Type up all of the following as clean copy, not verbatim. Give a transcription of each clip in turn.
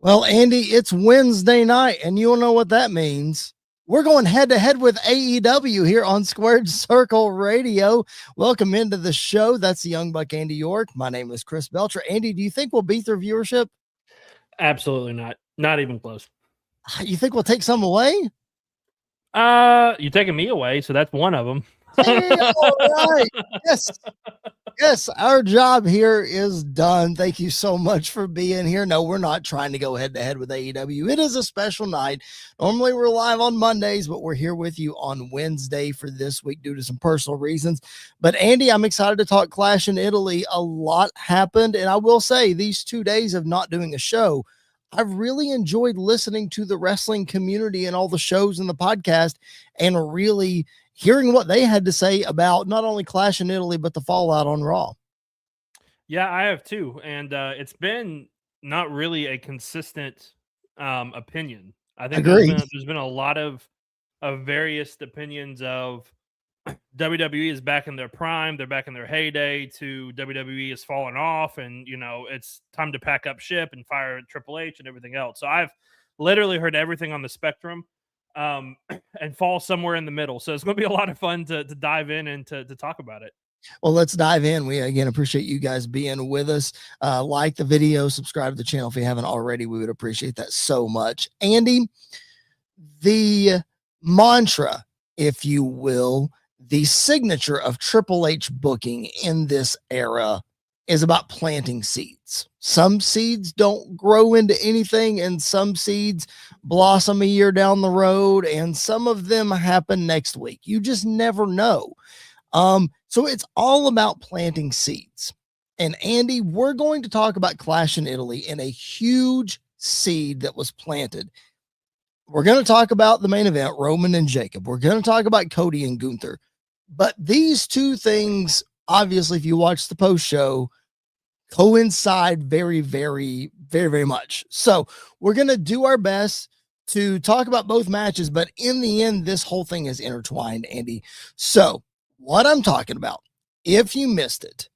Well, Andy, it's Wednesday night, and you know what that means. We're going head to head with AEW here on Squared Circle Radio. Welcome into the show. That's the Young Buck Andy York. My name is Chris Belcher. Andy, do you think we'll beat their viewership? Absolutely not. Not even close. You think we'll take some away? You're taking me away, so that's one of them. Hey, all right. Yes, our job here is done. Thank you so much for being here. No, we're not trying to go head to head with AEW. It is a special night. Normally we're live on Mondays, but we're here with you on Wednesday for this week due to some personal reasons. But Andy, I'm excited to talk Clash in Italy. A lot happened, and I will say these 2 days of not doing a show, I've really enjoyed listening to the wrestling community and all the shows and the podcast and really hearing what they had to say about not only Clash in Italy, but the fallout on Raw. Yeah, I have too. And it's been not really a consistent opinion. I think there's been a lot of various opinions of WWE is back in their prime, they're back in their heyday, to WWE is falling off, and it's time to pack up ship and fire Triple H and everything else. So I've literally heard everything on the spectrum. And fall somewhere in the middle. So it's going to be a lot of fun to dive in and to talk about it. Well, let's dive in. We again appreciate you guys being with us. Like the video, subscribe to the channel if you haven't already. We would appreciate that so much. Andy, the mantra, if you will, the signature of Triple H booking in this era is about planting seeds. Some seeds don't grow into anything, and some seeds blossom a year down the road, and some of them happen next week. You just never know. So it's all about planting seeds. And Andy, we're going to talk about Clash in Italy and a huge seed that was planted. We're going to talk about the main event, Roman and Jacob. We're going to talk about Cody and Gunther. But these two things, obviously, if you watch the post show, coincide very, very, very, very much. So we're going to do our best to talk about both matches, but in the end, this whole thing is intertwined, Andy. So what I'm talking about, if you missed it,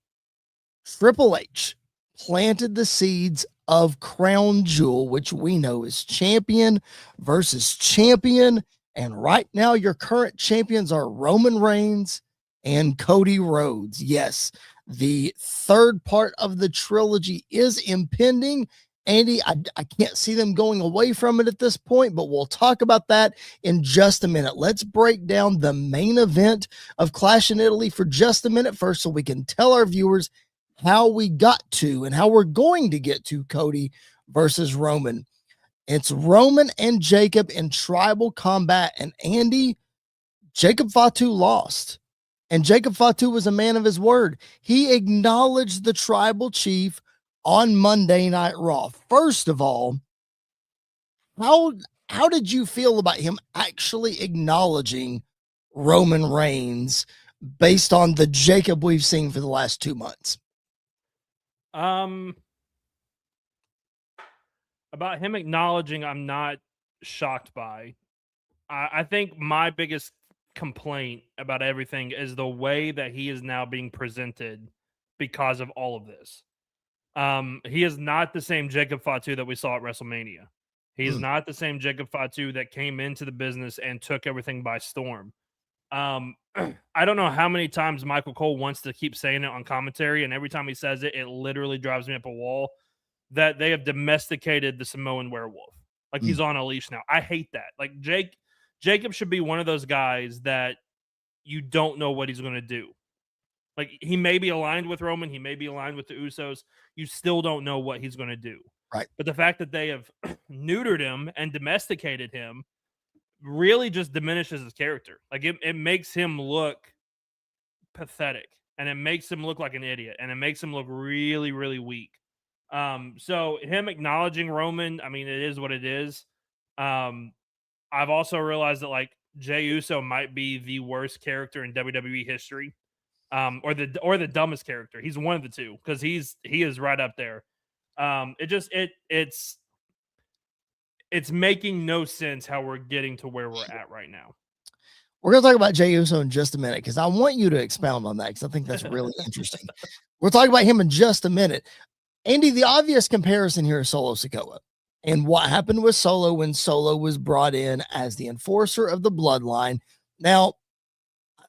Triple H planted the seeds of Crown Jewel, which we know is champion versus champion. And right now, your current champions are Roman Reigns and Cody Rhodes. Yes, the third part of the trilogy is impending. Andy, I can't see them going away from it at this point, but we'll talk about that in just a minute. Let's break down the main event of Clash in Italy for just a minute first, so we can tell our viewers how we got to and how we're going to get to Cody versus Roman. It's Roman and Jacob in tribal combat, and Andy, Jacob Fatu lost. And Jacob Fatu was a man of his word. He acknowledged the tribal chief on Monday Night Raw. First of all, how did you feel about him actually acknowledging Roman Reigns based on the Jacob we've seen for the last 2 months? About him acknowledging, I'm not shocked by. I think my biggest complaint about everything is the way that he is now being presented because of all of this. He is not the same Jacob Fatu that we saw at WrestleMania. He is not the same Jacob Fatu that came into the business and took everything by storm. I don't know how many times Michael Cole wants to keep saying it on commentary, and every time he says it, it literally drives me up a wall, that they have domesticated the Samoan werewolf. Like he's on a leash now. I hate that. Like Jacob should be one of those guys that you don't know what he's going to do. Like he may be aligned with Roman, he may be aligned with the Usos. You still don't know what he's going to do. Right. But the fact that they have neutered him and domesticated him really just diminishes his character. Like it makes him look pathetic, and it makes him look like an idiot, and it makes him look really, really weak. So him acknowledging Roman, I mean, it is what it is. I've also realized that like Jey Uso might be the worst character in WWE history, or the dumbest character. He's one of the two, because he is right up there. It's making no sense how we're getting to where we're at right now. We're going to talk about Jey Uso in just a minute, because I want you to expound on that, because I think that's really interesting. We'll talk about him in just a minute. Andy, the obvious comparison here is Solo Sikoa. and what happened with Solo when Solo was brought in as the enforcer of the bloodline. Now,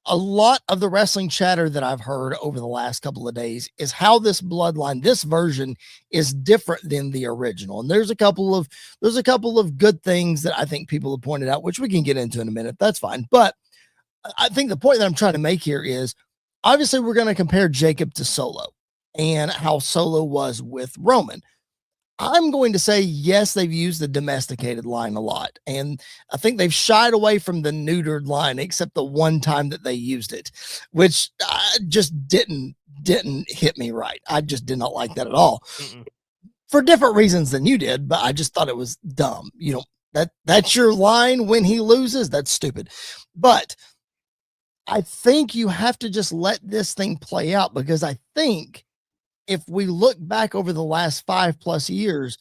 a lot of the wrestling chatter that I've heard over the last couple of days is how this bloodline, this version is different than the original. And there's a couple of good things that I think people have pointed out, which we can get into in a minute. That's fine. But I think the point that I'm trying to make here is obviously we're going to compare Jacob to Solo and how Solo was with Roman. I'm going to say, yes, they've used the domesticated line a lot. And I think they've shied away from the neutered line, except the one time that they used it, which just didn't hit me right. I just did not like that at all. Mm-mm. For different reasons than you did, but I just thought it was dumb. You know, that's your line when he loses. That's stupid. But I think you have to just let this thing play out, because I think if we look back over the last 5+ years,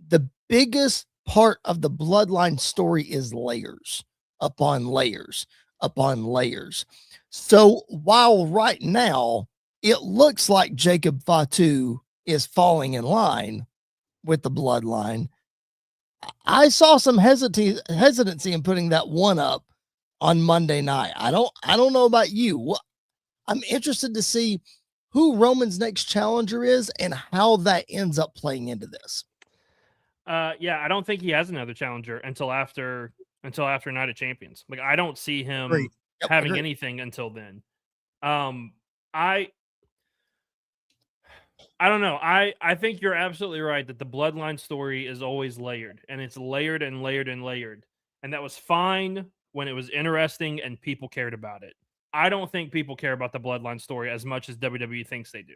the biggest part of the bloodline story is layers upon layers upon layers. So while right now it looks like Jacob Fatu is falling in line with the bloodline, I saw some hesitancy in putting that one up on Monday night. I don't know about you. I'm interested to see who Roman's next challenger is and how that ends up playing into this. Yeah, I don't think he has another challenger until after Night of Champions. Like, I don't see Agreed. him Yep, having agreed. anything until then. I I don't know. I think you're absolutely right that the bloodline story is always layered, and it's layered and layered and layered. And that was fine when it was interesting and people cared about it. I don't think people care about the bloodline story as much as WWE thinks they do.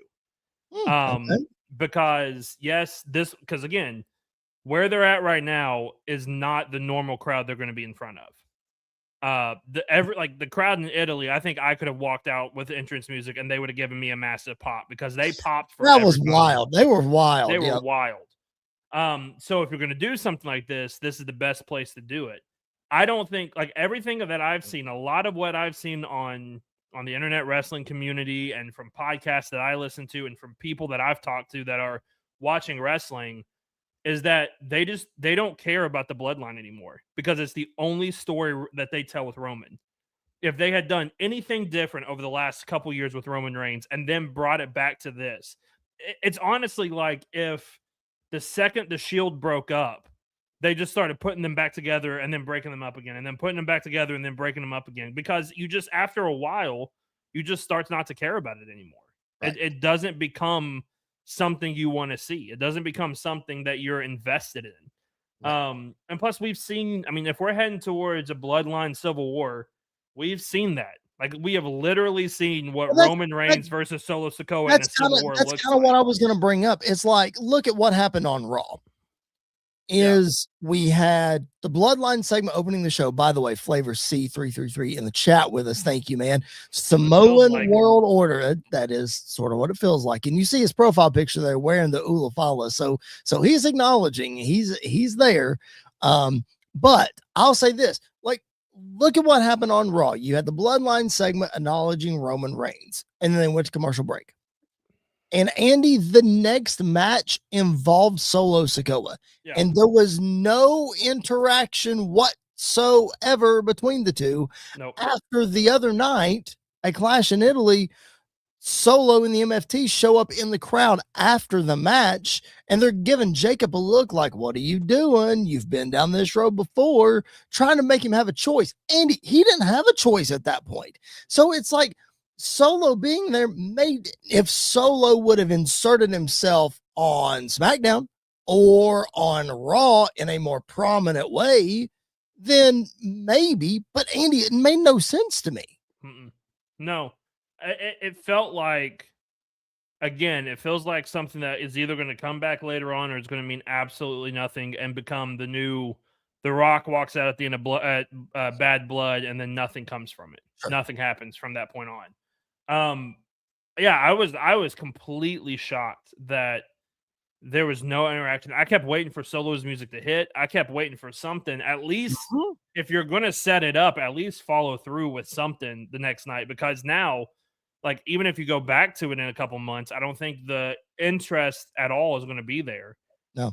Okay. Because yes, because again, where they're at right now is not the normal crowd they're going to be in front of. The crowd in Italy, I think I could have walked out with entrance music and they would have given me a massive pop, because they popped for That was everybody. wild. They were wild. They were Yep. wild. So if you're going to do something like this is the best place to do it. I don't think, like, everything that I've seen, a lot of what I've seen on the internet wrestling community and from podcasts that I listen to and from people that I've talked to that are watching wrestling, is that they don't care about the bloodline anymore, because it's the only story that they tell with Roman. If they had done anything different over the last couple years with Roman Reigns and then brought it back to this, it's honestly like if the second the Shield broke up, they just started putting them back together and then breaking them up again, and then putting them back together and then breaking them up again, because you just, after a while, you just start not to care about it anymore. Right. It doesn't become something you want to see. It doesn't become something that you're invested in. Right. And plus we've seen, I mean, if we're heading towards a bloodline civil war, we've seen that. Like, we have literally seen what Well, Roman Reigns versus Solo Sikoa in a that's kind civil of war that's looks kind of like. what I was going to bring up. It's like, look at what happened on Raw. Yeah. We had the bloodline segment opening the show. By the way, Flavor C333 in the chat with us. Thank you, man. Samoan like. World Order. That is sort of what it feels like. And you see his profile picture there wearing the Ulafala. So he's acknowledging he's there. But I'll say this, like, look at what happened on Raw. You had the bloodline segment acknowledging Roman Reigns, and then they went to commercial break. And Andy, the next match involved Solo Sikoa, Yeah. and there was no interaction whatsoever between the two. Nope. After the other night, a Clash in Italy, Solo and the MFT show up in the crowd after the match, and they're giving Jacob a look like, "What are you doing? You've been down this road before," trying to make him have a choice. And he didn't have a choice at that point. So it's like, Solo being there made, if Solo would have inserted himself on SmackDown or on Raw in a more prominent way, then maybe. But Andy, it made no sense to me. No, it felt like, again, it feels like something that is either going to come back later on or it's going to mean absolutely nothing and become the new The Rock walks out at the end of Bad Blood, and then nothing comes from it. Sure. Nothing happens from that point on. Yeah, I was completely shocked that there was no interaction. I kept waiting for Solo's music to hit. I kept waiting for something. At least if you're going to set it up, at least follow through with something the next night, because now, like, even if you go back to it in a couple months, I don't think the interest at all is going to be there. No.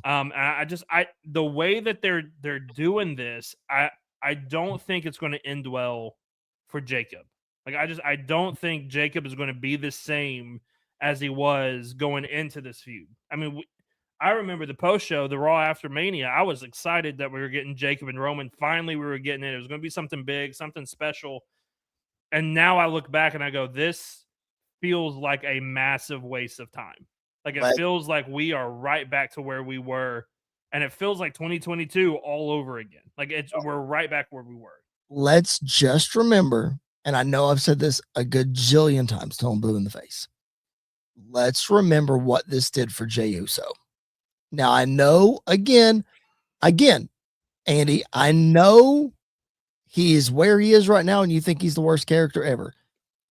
The way that they're doing this, I don't think it's going to end well for Jacob. Like I don't think Jacob is going to be the same as he was going into this feud. I mean, I remember the post show, the Raw after Mania. I was excited that we were getting Jacob and Roman. Finally, we were getting it. It was going to be something big, something special. And now I look back and I go, this feels like a massive waste of time. Like it feels like we are right back to where we were, and it feels like 2022 all over again. Like we're right back where we were. Let's just remember, and I know I've said this a good jillion times till I'm blue in the face. Let's remember what this did for Jey Uso. Now I know again, Andy, I know he is where he is right now, and you think he's the worst character ever.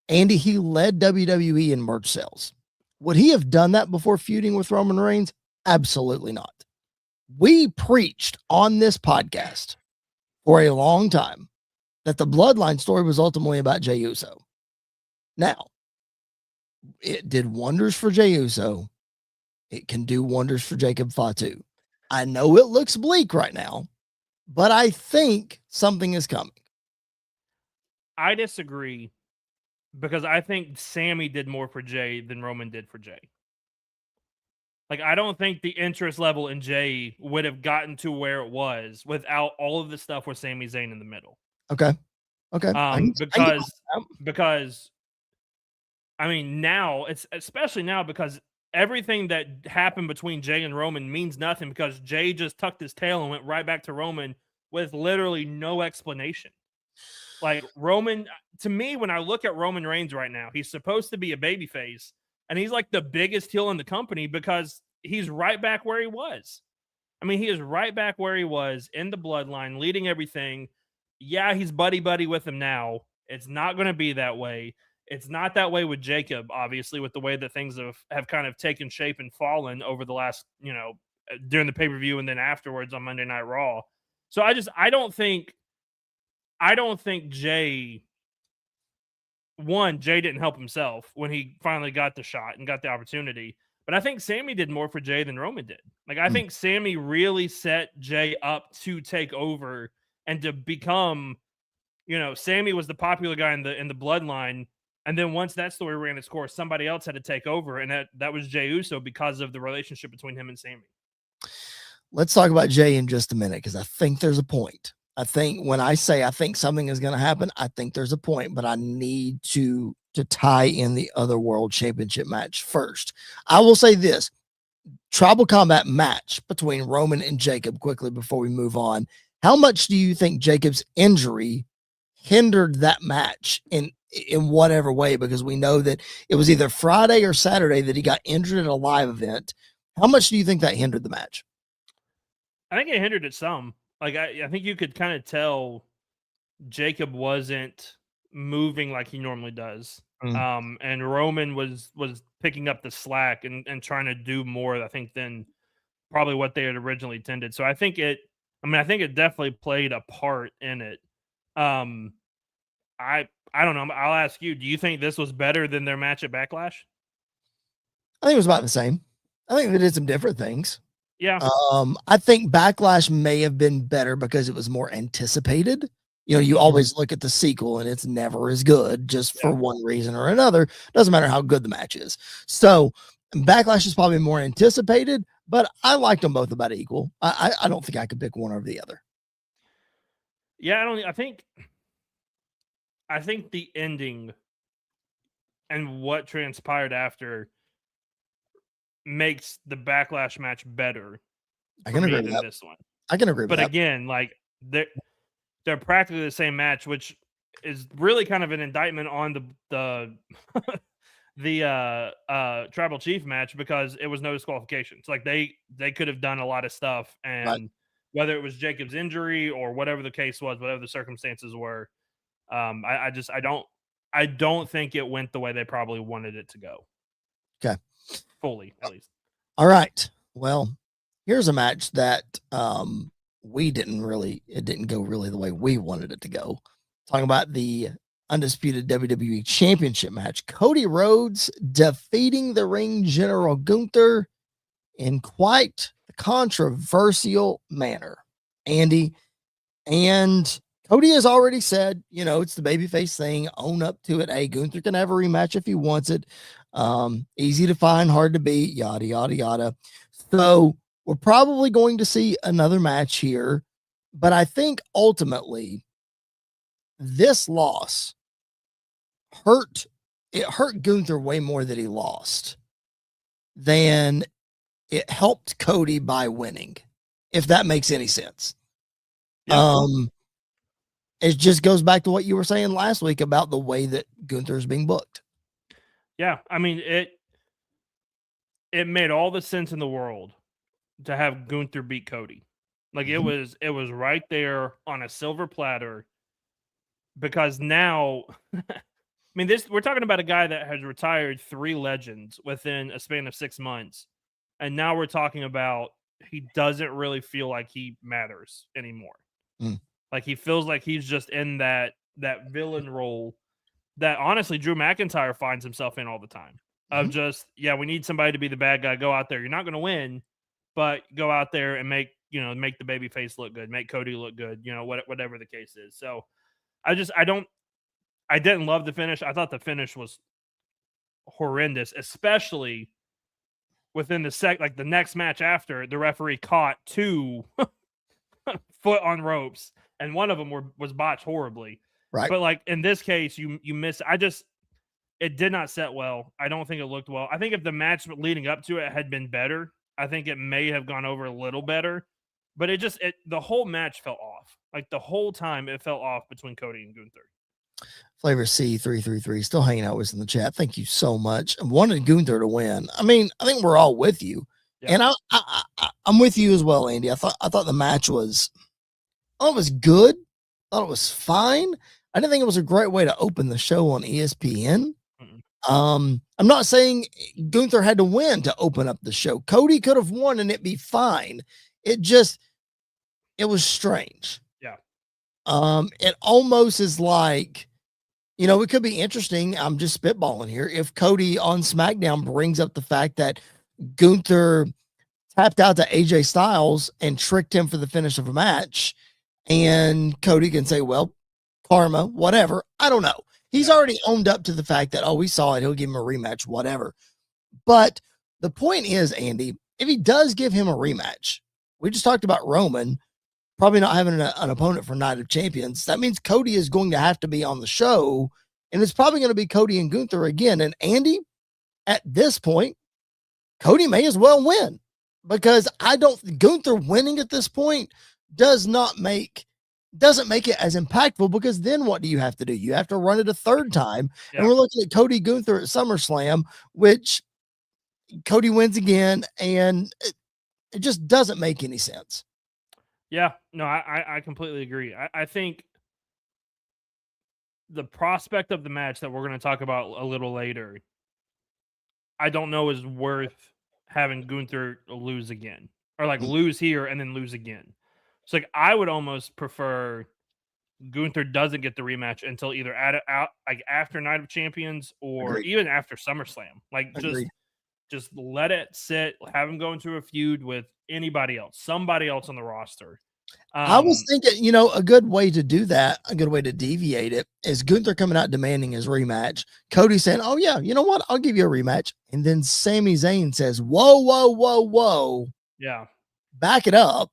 Andy, he led WWE in merch sales. Would he have done that before feuding with Roman Reigns? Absolutely not. We preached on this podcast for a long time that the bloodline story was ultimately about Jey Uso. Now, it did wonders for Jey Uso. It can do wonders for Jacob Fatu. I know it looks bleak right now, but I think something is coming. I disagree because I think Sammy did more for Jey than Roman did for Jey. Like, I don't think the interest level in Jey would have gotten to where it was without all of the stuff with Sami Zayn in the middle. Okay. Because I mean, now it's especially now because everything that happened between Jey and Roman means nothing because Jey just tucked his tail and went right back to Roman with literally no explanation. Like Roman, to me, when I look at Roman Reigns right now, he's supposed to be a babyface, and he's like the biggest heel in the company because he's right back where he was. I mean, he is right back where he was in the bloodline, leading everything. Yeah, he's buddy-buddy with him now. It's not going to be that way. It's not that way with Jacob, obviously, with the way that things have kind of taken shape and fallen over the last, during the pay-per-view and then afterwards on Monday Night Raw. So I don't think Jey didn't help himself when he finally got the shot and got the opportunity. But I think Sammy did more for Jey than Roman did. Like, I think Sammy really set Jey up to take over and to become, Sammy was the popular guy in the bloodline. And then once that story ran its course, somebody else had to take over. And that was Jey Uso because of the relationship between him and Sammy. Let's talk about Jey in just a minute, because I think there's a point. I think when I say I think something is going to happen, I think there's a point, but I need to tie in the other world championship match first. I will say this: tribal combat match between Roman and Jacob quickly before we move on. How much do you think Jacob's injury hindered that match in whatever way? Because we know that it was either Friday or Saturday that he got injured at a live event. How much do you think that hindered the match? I think it hindered it some. Like, I think you could kind of tell Jacob wasn't moving like he normally does. And Roman was picking up the slack and trying to do more, I think, than probably what they had originally intended. So I think it definitely played a part in it. I don't know. I'll ask you, do you think this was better than their match at Backlash? I think it was about the same. I think they did some different things. Yeah. I think Backlash may have been better because it was more anticipated. You always look at the sequel and it's never as good just for one reason or another. Doesn't matter how good the match is. So Backlash is probably more anticipated, but I liked them both about equal. I don't think I could pick one over the other. Yeah, I think the ending and what transpired after makes the Backlash match better. I can agree with that. This one. I can agree with that. But again, like they're practically the same match, which is really kind of an indictment on the tribal chief match, because it was no disqualifications. Like they could have done a lot of stuff, and whether it was Jacob's injury or whatever the case was, whatever the circumstances were, I don't think it went the way they probably wanted it to go. Okay. Fully, at least. All right. Well, here's a match that it didn't go really the way we wanted it to go. Talking about the undisputed WWE Championship match. Cody Rhodes defeating the Ring General Gunther in quite the controversial manner, Andy. And Cody has already said, it's the babyface thing. Own up to it. Hey, Gunther can have a rematch if he wants it. Easy to find, hard to beat, yada, yada, yada. So we're probably going to see another match here. But I think ultimately this loss hurt Gunther way more that he lost than it helped Cody by winning, if that makes any sense. Yeah. It just goes back to what you were saying last week about the way that Gunther is being booked. Yeah, I mean it made all the sense in the world to have Gunther beat Cody. Like it was right there on a silver platter, because now I mean we're talking about a guy that has retired 3 legends within a span of 6 months. And now we're talking about he doesn't really feel like he matters anymore. Mm. Like he feels like he's just in that villain role that honestly Drew McIntyre finds himself in all the time. Of just, yeah, we need somebody to be the bad guy. Go out there. You're not going to win, but go out there and make the baby face look good, make Cody look good, whatever the case is. So I didn't love the finish. I thought the finish was horrendous, especially within the next match after, the referee caught 2 foot on ropes, and one of them was botched horribly. Right. But like in this case, you miss. It did not set well. I don't think it looked well. I think if the match leading up to it had been better, I think it may have gone over a little better. But the whole match fell off. Like the whole time, it fell off between Cody and Gunther. Flavor C333 still hanging out with us in the chat. Thank you so much. I wanted Gunther to win. I mean, I think we're all with you, and I'm with you as well, Andy. I thought the match was, it was good. I thought it was fine. I didn't think it was a great way to open the show on ESPN. I'm not saying Gunther had to win to open up the show. Cody could have won and it'd be fine. It was strange. Yeah. It almost is like, it could be interesting. I'm just spitballing here. If Cody on SmackDown brings up the fact that Gunther tapped out to AJ Styles and tricked him for the finish of a match, and Cody can say, well, karma, whatever. I don't know. He's already owned up to the fact that, we saw it. He'll give him a rematch, whatever. But the point is, Andy, if he does give him a rematch, we just talked about Roman probably not having an opponent for Night of Champions. That means Cody is going to have to be on the show, and it's probably going to be Cody and Gunther again. And Andy, at this point, Cody may as well win, because Gunther winning at this point doesn't make it as impactful, because then what do you have to do? You have to run it a third time. Yeah. And we're looking at Cody Gunther at SummerSlam, which Cody wins again, and it just doesn't make any sense. Yeah, no, I completely agree. I think the prospect of the match that we're going to talk about a little later, I don't know is worth having Gunther lose again, or like lose here and then lose again. So like I would almost prefer Gunther doesn't get the rematch until either after Night of Champions or even after SummerSlam. Like just let it sit, have him go into a feud with anybody else, somebody else on the roster. I was thinking, a good way to do that, a good way to deviate it, is Gunther coming out demanding his rematch. Cody saying, oh yeah, you know what? I'll give you a rematch. And then Sami Zayn says, whoa, whoa, whoa, whoa. Yeah. Back it up.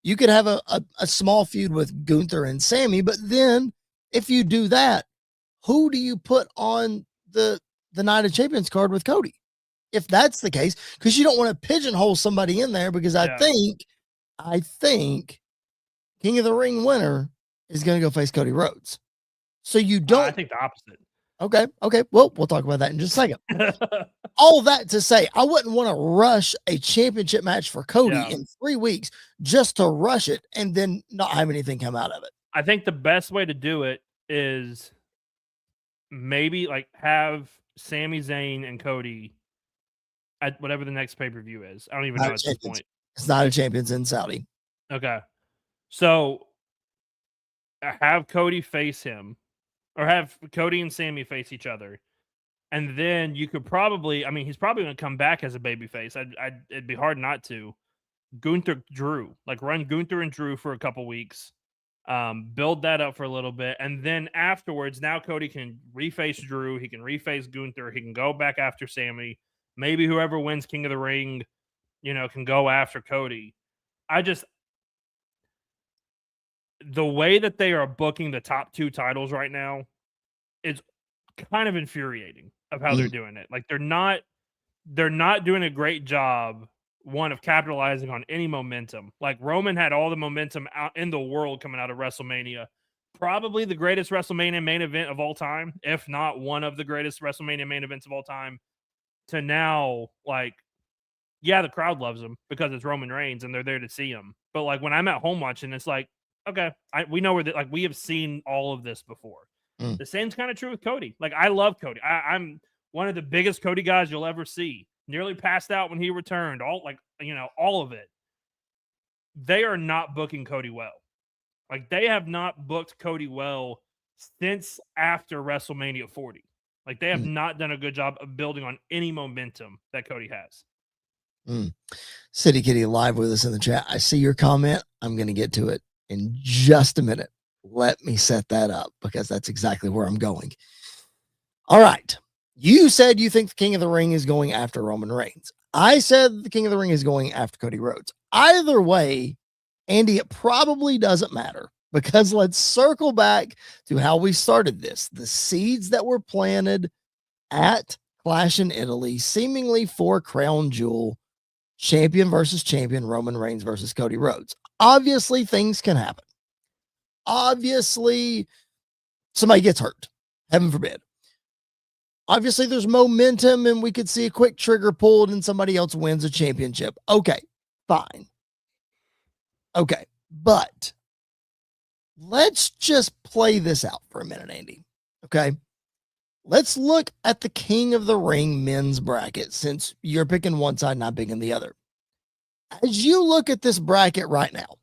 You could have a small feud with Gunther and Sami, but then if you do that, who do you put on the Night of Champions card with Cody? If that's the case, because you don't want to pigeonhole somebody in there, because I think King of the Ring winner is going to go face Cody Rhodes. So you don't. I think the opposite. Okay. Well, we'll talk about that in just a second. All that to say, I wouldn't want to rush a championship match for Cody in 3 weeks just to rush it and then not have anything come out of it. I think the best way to do it is maybe like have Sami Zayn and Cody at whatever the next pay-per-view is. I don't even know at this point. It's Night of Champions in Saudi. Okay. So have Cody face him, or have Cody and Sami face each other. And then you could probably, he's probably going to come back as a babyface. It'd be hard not to. Gunther Drew, like run Gunther and Drew for a couple weeks, build that up for a little bit, and then afterwards, now Cody can reface Drew, he can reface Gunther, he can go back after Sammy. Maybe whoever wins King of the Ring, can go after Cody. I just the way that they are booking the top 2 titles right now is kind of infuriating of how they're Mm, doing it. Like they're not doing a great job, one, of capitalizing on any momentum. Like Roman had all the momentum out in the world coming out of WrestleMania. Probably the greatest WrestleMania main event of all time, if not one of the greatest WrestleMania main events of all time. To now, like, yeah, the crowd loves him because it's Roman Reigns and they're there to see him. But like when I'm at home watching, it's like, okay, we know like we have seen all of this before. mm, The same's kind of true with Cody. Like I love Cody. I'm one of the biggest Cody guys you'll ever see. Nearly passed out when he returned. All of it. They are not booking Cody well. Like they have not booked Cody well since after WrestleMania 40. Like they have mm, not done a good job of building on any momentum that Cody has. mm. City Kitty live with us in the chat. I see your comment. I'm going to get to it in just a minute. Let me set that up because that's exactly where I'm going. All right. You said you think the King of the Ring is going after Roman Reigns. I said the King of the Ring is going after Cody Rhodes. Either way, Andy, it probably doesn't matter because let's circle back to how we started this. The seeds that were planted at Clash in Italy, seemingly for Crown Jewel, champion versus champion, Roman Reigns versus Cody Rhodes. Obviously, things can happen. Obviously, somebody gets hurt. Heaven forbid. Obviously, there's momentum and we could see a quick trigger pulled and somebody else wins a championship. Okay, fine. Okay, but let's just play this out for a minute, Andy. Okay, let's look at the King of the Ring men's bracket since you're picking one side and I'm picking the other. As you look at this bracket right now,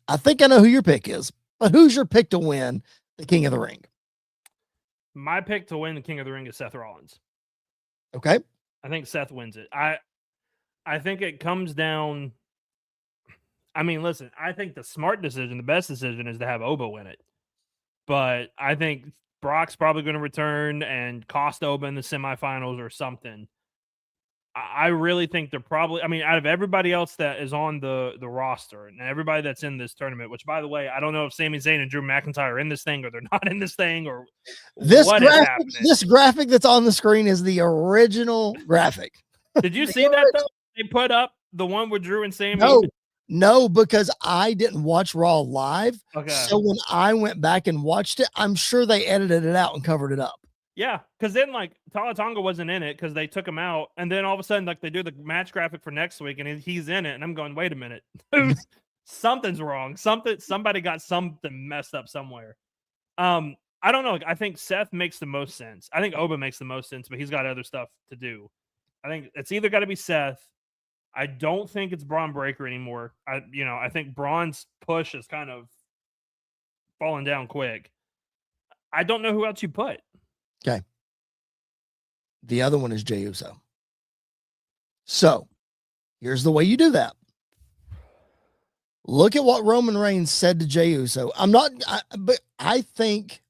I think I know who your pick is, but who's your pick to win the King of the Ring? My pick to win the King of the Ring is Seth Rollins. Okay. I think Seth wins it. I think it comes down. I mean, listen, I think the smart decision, the best decision is to have Oba win it. But I think Brock's probably going to return and cost Oba in the semifinals or something. I really think they're probably, I mean, out of everybody else that is on the roster and everybody that's in this tournament, which by the way, I don't know if Sami Zayn and Drew McIntyre are in this thing or they're not in this thing or what is happening. This graphic that's on the screen is the original graphic. Did you see that though? They put up the one with Drew and Sami. No, because I didn't watch Raw live. Okay. So when I went back and watched it, I'm sure they edited it out and covered it up. Yeah, because then like Tala Tonga wasn't in it because they took him out, and then all of a sudden like they do the match graphic for next week, and he's in it, and I'm going, wait a minute, something's wrong. Somebody got something messed up somewhere. I don't know. I think Seth makes the most sense. I think Oba makes the most sense, but he's got other stuff to do. I think it's either got to be Seth. I don't think it's Braun Breaker anymore. I think Braun's push is kind of falling down quick. I don't know who else you put. Okay. The other one is Jey Uso. So here's the way you do that. Look at what Roman Reigns said to Jey Uso. But I think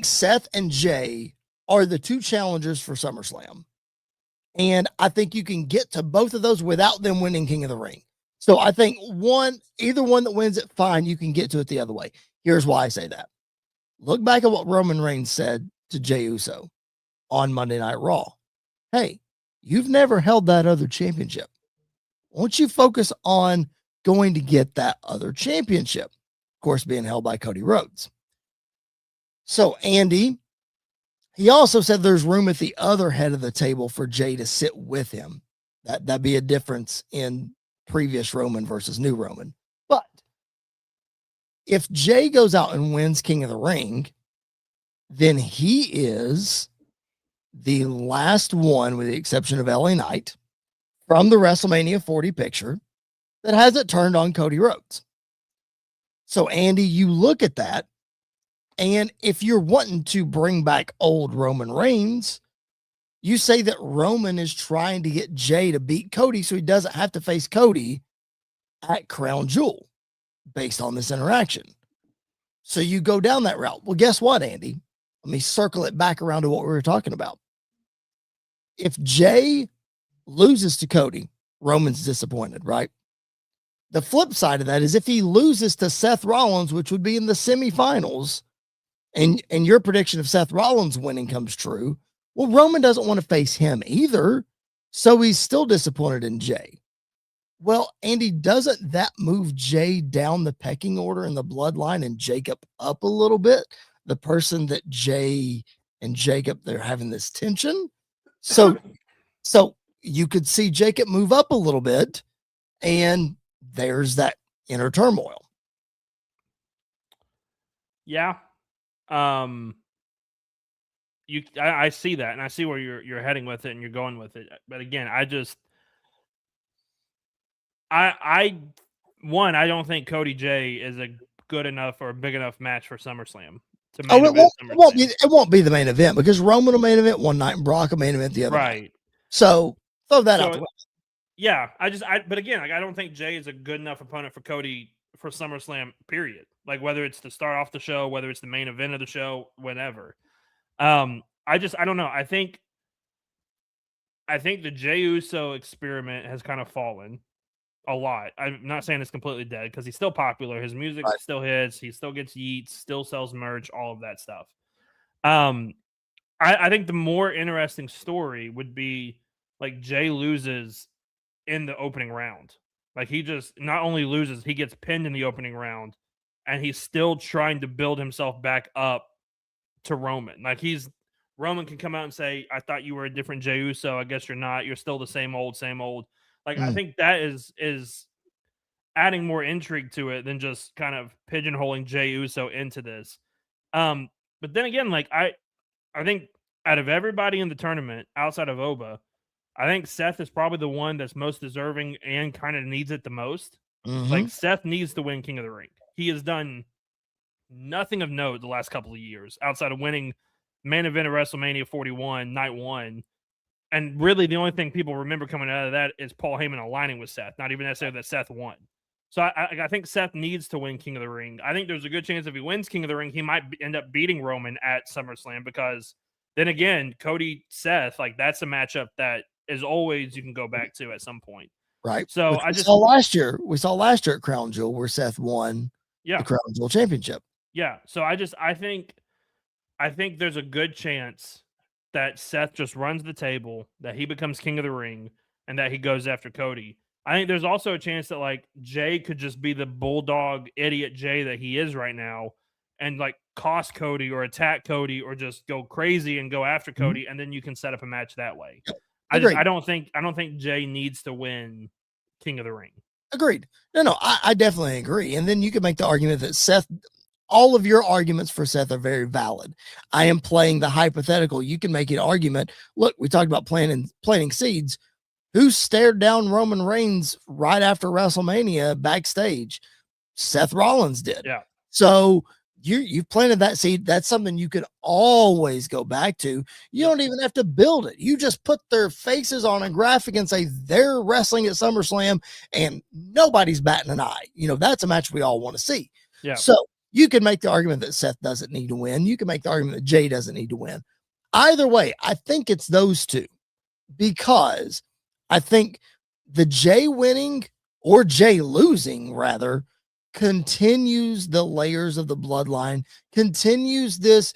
Seth and Jey are the two challengers for SummerSlam. And I think you can get to both of those without them winning King of the Ring. So I think either one that wins it, fine, you can get to it the other way. Here's why I say that. Look back at what Roman Reigns said to Jey Uso on Monday Night Raw. Hey, you've never held that other championship. Won't you focus on going to get that other championship? Of course, being held by Cody Rhodes. So Andy, he also said there's room at the other head of the table for Jey to sit with him. That'd be a difference in previous Roman versus new Roman. But if Jey goes out and wins King of the Ring, then he is the last one, with the exception of LA Knight, from the WrestleMania 40 picture that hasn't turned on Cody Rhodes. So, Andy, you look at that, and if you're wanting to bring back old Roman Reigns, You say that Roman is trying to get Jay to beat Cody so he doesn't have to face Cody at Crown Jewel based on this interaction. So you go down that route. Well, guess what, Andy? Let me circle it back around to what we were talking about. If Jay loses to Cody, Roman's disappointed, right? The flip side of that is if he loses to Seth Rollins, which would be in the semifinals, and your prediction of Seth Rollins winning comes true, well, Roman doesn't want to face him either. So he's still disappointed in Jay. Well, Andy, doesn't that move Jay down the pecking order in the bloodline and Jacob up a little bit? The person that Jay and Jacob, they're having this tension. So you could see Jacob move up a little bit, and there's that inner turmoil. Yeah. I see that, and I see where you're heading with it and you're going with it. But again, I don't think Cody Jay is a good enough or a big enough match for SummerSlam. It won't be the main event because Roman will main event one night and Brock will main event the other night. So throw that out the way. Yeah, but again, like I don't think Jay is a good enough opponent for Cody for SummerSlam, period. Like whether it's to start off the show, whether it's the main event of the show, whatever. I don't know. I think the Jey Uso experiment has kind of fallen a lot. I'm not saying it's completely dead because he's still popular. His music still hits. He still gets yeets, still sells merch, all of that stuff. I think the more interesting story would be like Jay loses in the opening round. Like he just not only loses, he gets pinned in the opening round, and he's still trying to build himself back up to Roman. Like Roman can come out and say, "I thought you were a different Jey Uso. I guess you're not. You're still the same old, same old." Like I think that is adding more intrigue to it than just kind of pigeonholing Jey Uso into this. But then again, like I think out of everybody in the tournament outside of Oba, I think Seth is probably the one that's most deserving and kind of needs it the most. Like Seth needs to win King of the Ring. He has done nothing of note the last couple of years outside of winning main event of WrestleMania 41, night one. And really the only thing people remember coming out of that is Paul Heyman aligning with Seth, not even necessarily that Seth won. So I think Seth needs to win King of the Ring. I think there's a good chance if he wins King of the Ring, he might end up beating Roman at SummerSlam because then again, Cody, Seth, like that's a matchup that is always you can go back to at some point. Right. So we saw last year at Crown Jewel where Seth won the Crown Jewel Championship. Yeah. So I think there's a good chance that Seth just runs the table, that he becomes King of the Ring, and that he goes after Cody. I think there's also a chance that like Jay could just be the bulldog idiot Jay that he is right now and like cost Cody or attack Cody or just go crazy and go after Cody, and then you can set up a match that way. I don't think Jay needs to win King of the Ring. Agreed. No, I definitely agree. And then you can make the argument that Seth, all of your arguments for Seth are very valid. I am playing the hypothetical. You can make an argument. Look, we talked about planting seeds. Who stared down Roman Reigns right after WrestleMania backstage? Seth Rollins did. Yeah. So you've planted that seed. That's something you can always go back to. You don't even have to build it. You just put their faces on a graphic and say they're wrestling at SummerSlam and nobody's batting an eye. That's a match we all want to see. Yeah. So you can make the argument that Seth doesn't need to win. You can make the argument that Jay doesn't need to win. Either way, I think it's those two because I think the Jay winning or Jay losing rather continues the layers of the bloodline, continues this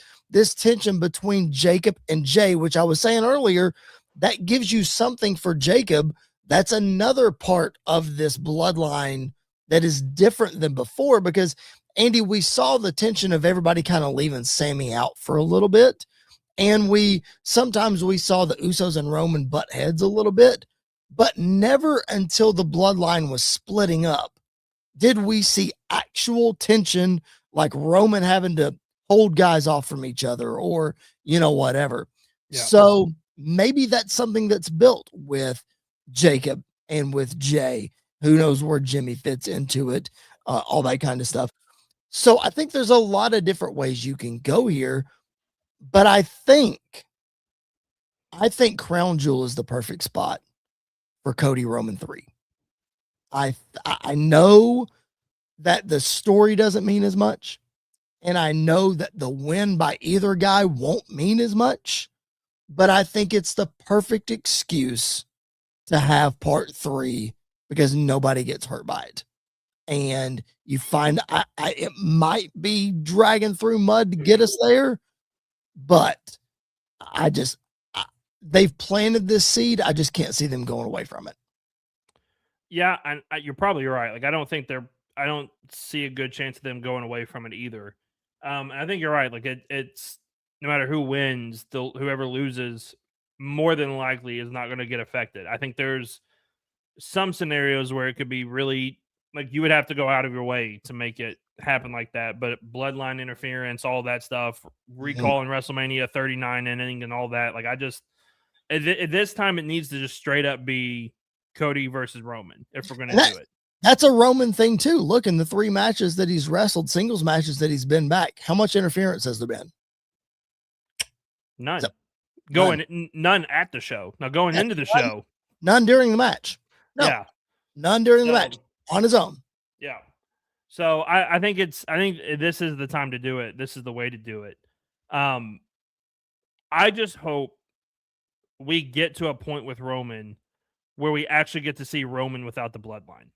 tension between Jacob and Jay, which I was saying earlier, that gives you something for Jacob. That's another part of this bloodline that is different than before because Andy, we saw the tension of everybody kind of leaving Sammy out for a little bit. And sometimes we saw the Usos and Roman butt heads a little bit, but never until the bloodline was splitting up did we see actual tension like Roman having to hold guys off from each other or, whatever. Yeah. So maybe that's something that's built with Jacob and with Jay. Who knows where Jimmy fits into it, all that kind of stuff. So I think there's a lot of different ways you can go here, but I think I think Crown Jewel is the perfect spot for Cody Roman 3. I know that the story doesn't mean as much, and I know that the win by either guy won't mean as much, but I think it's the perfect excuse to have part 3 because nobody gets hurt by it. And you find it might be dragging through mud to get us there, but I just they've planted this seed. I just can't see them going away from it. Yeah, and you're probably right. Like, I don't see a good chance of them going away from it either. And I think you're right. Like, it's no matter who wins, whoever loses, more than likely is not going to get affected. I think there's some scenarios where it could be really like you would have to go out of your way to make it happen like that. But bloodline interference, all that stuff, recall in WrestleMania 39 inning and all that. Like, I just at this time it needs to just straight up be Cody versus Roman if we're going to do it. That's a Roman thing too. Look, in the 3 matches that he's wrestled, singles matches that he's been back, how much interference has there been? None. None at the show. Now going into the show. None during the match. No. Yeah. None during the match. On his own. Yeah. So I think this is the time to do it. This is the way to do it. I just hope we get to a point with Roman where we actually get to see Roman without the bloodline.